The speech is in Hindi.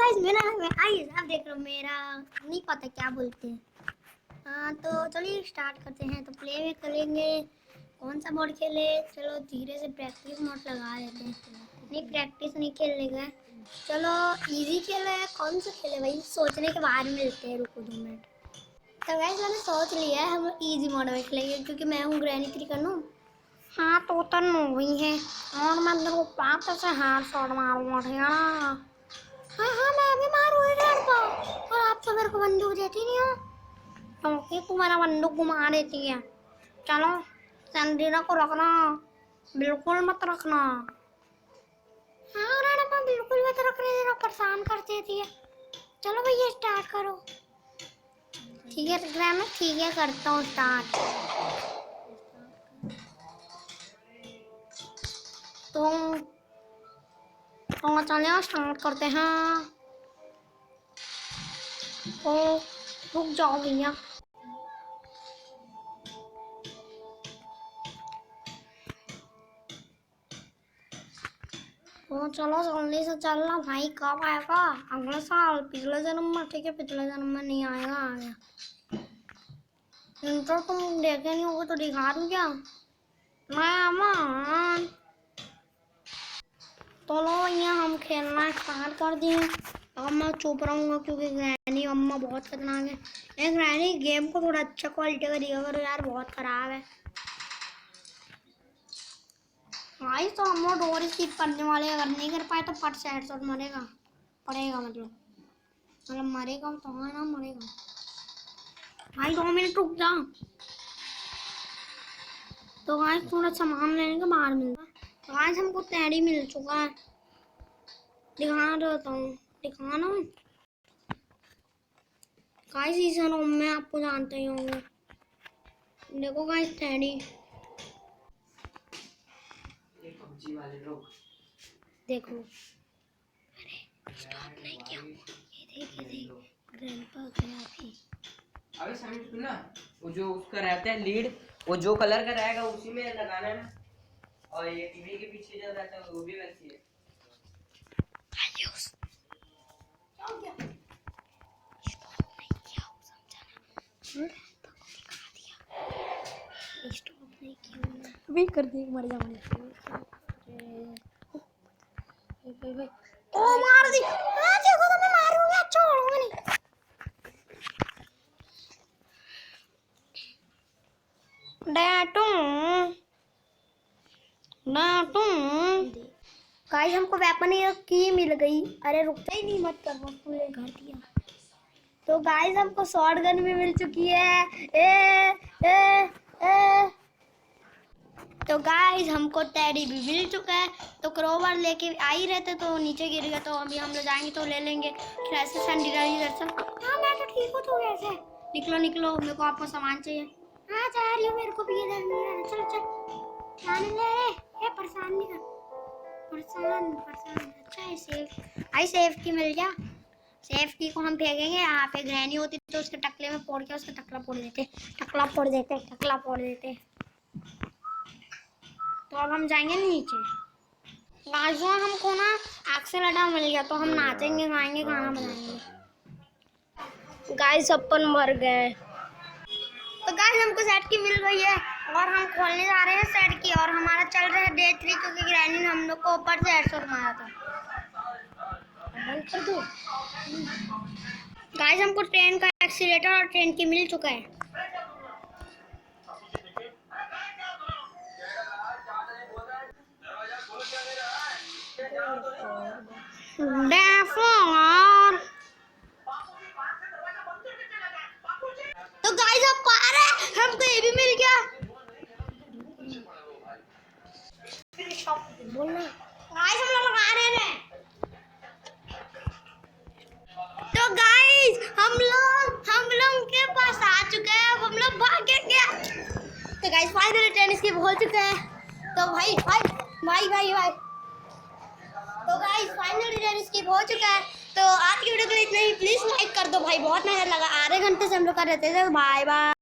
गाइस मेरा नाम है आइस, आप देख रहे हो मेरा नहीं पता क्या बोलते हैं। हाँ तो चलिए स्टार्ट करते हैं। तो प्ले में करेंगे, कौन सा मोड खेले, चलो धीरे से प्रैक्टिस मोड लगा लेते हैं। नहीं प्रैक्टिस नहीं खेलने का, चलो इजी खेले। कौन सा खेले भाई, सोचने के बाद मिलते हैं, रुको 2 मिनट। तो गाइस मैंने सोच लिया है हम इजी मोड में खेलेंगे क्योंकि मैं हूँ ग्रैनी 3 करनू। हाँ तो उतर हुई है और मैं तेरे को पाप से हाथ शॉट मारूंगा, ठीक है ना। हाँ हाँ मैं भी मारू को, और आप तो मेरे को बंदूक देती नहीं हो क्योंकि तू मेरा बंदूक घुमा देती है। चलो संदीना को रखना, बिल्कुल मत रखना। हाँ राणा बिल्कुल मत रखने देना, परेशान कर देती है। चलो भैया स्टार्ट करो। ठीक है ग्राम, ठीक है करता हूँ स्टार्ट। तो चलिए स्टार्ट करते हैं। तो रुक जाओ भैया। तो चलो जल्दी से चलना भाई, कब आएगा? अगले साल, पिछले जन्म में। ठीक है पिछले जन्म में नहीं आएगा, आ गया। इंटर तुम देखे नहीं होगे तो दिखा दूँ क्या? मैं अमन। तो लो भैया हम खेलना स्टार्ट कर दिए। अब मैं चुप रहूँगा क्योंकि ग्रैनी अम्मा बहुत खतरनाक है। ग्रैनी गेम को थोड़ा अच्छा क्वालिटी का दिया करो यार, बहुत खराब है भाई। तो हम लोग डोर स्किप करने वाले, अगर नहीं कर पाए तो फट से हेडशॉट मरेगा, पड़ेगा मतलब मरेगा तो है ना, मरेगा भाई। 2 मिनट रुक जा। तो गाइस थोड़ा सामान लेने के बाहर मिलता है। तो गाइस हमको टैडी मिल चुका है, दिखा देता हूँ, दिखाना गाइस। इस रूम में आपको जानते ही होंगे, देखो गाइस टैडी, देखो। अरे स्टॉप नहीं किया, ये देख ग्रैंडपा गया अभी। अबे समझ तू ना, वो जो उसका रहता है लीड, वो जो कलर का रहेगा उसी में लगाना है ना। और ये टीवी के पीछे जो रहता है वो भी वैसी है। आयुष क्या गया, स्टॉप नहीं किया समझा ना, दिखा दिया। स्टॉप नहीं किया अभी कर दे, मर जाऊंगा। ओ मार दी। हाँ देखो तो मैं मारूंगा, छोड़ूंगा नहीं। डाटू डाटू गाइस हमको वेपन की मिल गई। अरे रुकता ही नहीं, मत कर, पूरे घर दिया। तो गाइस हमको शॉट गन भी मिल चुकी है। ए तो गाइस हमको टैडी भी मिल चुका है। तो क्रोवर लेके आ ही रहते तो नीचे गिर गया, तो अभी हम लोग जाएंगे तो ले लेंगे। कैसे दर्शन? हाँ मैं तो ठीक हूँ, तो कैसे? निकलो निकलो, मेरे को आपको सामान चाहिए। हाँ जा रही हूँ, मेरे को भी इधर नहीं रहना। चल चल जाने ले, परेशान नहीं कर, परेशान। अच्छा है सेफ, आई सेफ की मिल जा। सेफ की को हम फेंकेंगे, यहाँ पे ग्रैनी होती तो उसके टकले में फोड़ के उसका टकला फोड़ देते। तो अब हम जाएंगे नीचे। गाइस हमको ना एक्सेलेटर मिल गया, तो हम नाचेंगे, गाएंगे, गाना बनाएंगे। गाइस अपन मर गए। तो गाइस हमको सेट की मिल गई है और हम खोलने जा रहे हैं सेट की। और हमारा चल रहा है डे 3 क्योंकि ग्रैनी ने हम लोग को ऊपर से हेडशॉट मारा था। बंद कर दो। गाइस हमको ट्रेन का एक्सीलेटर और ट्रेन की मिल चुका है। तो गाइस अब पार है, हमको ये भी मिल गया। बोलना गाइस हम लोग लगा रहे हैं। तो गाइस हम लोग के पास आ चुके हैं, हम लोग भागेंगे। तो गाइस फाइनली ट्रेन स्किप हो चुका है। तो भाई तो गाइस फाइनली ट्रेन स्किप हो चुका है। तो आज की वीडियो के लिए इतना ही, प्लीज लाइक कर दो भाई, बहुत मेहनत लगा, आधे घंटे से हम लोग कर रहे थे। Bye bye.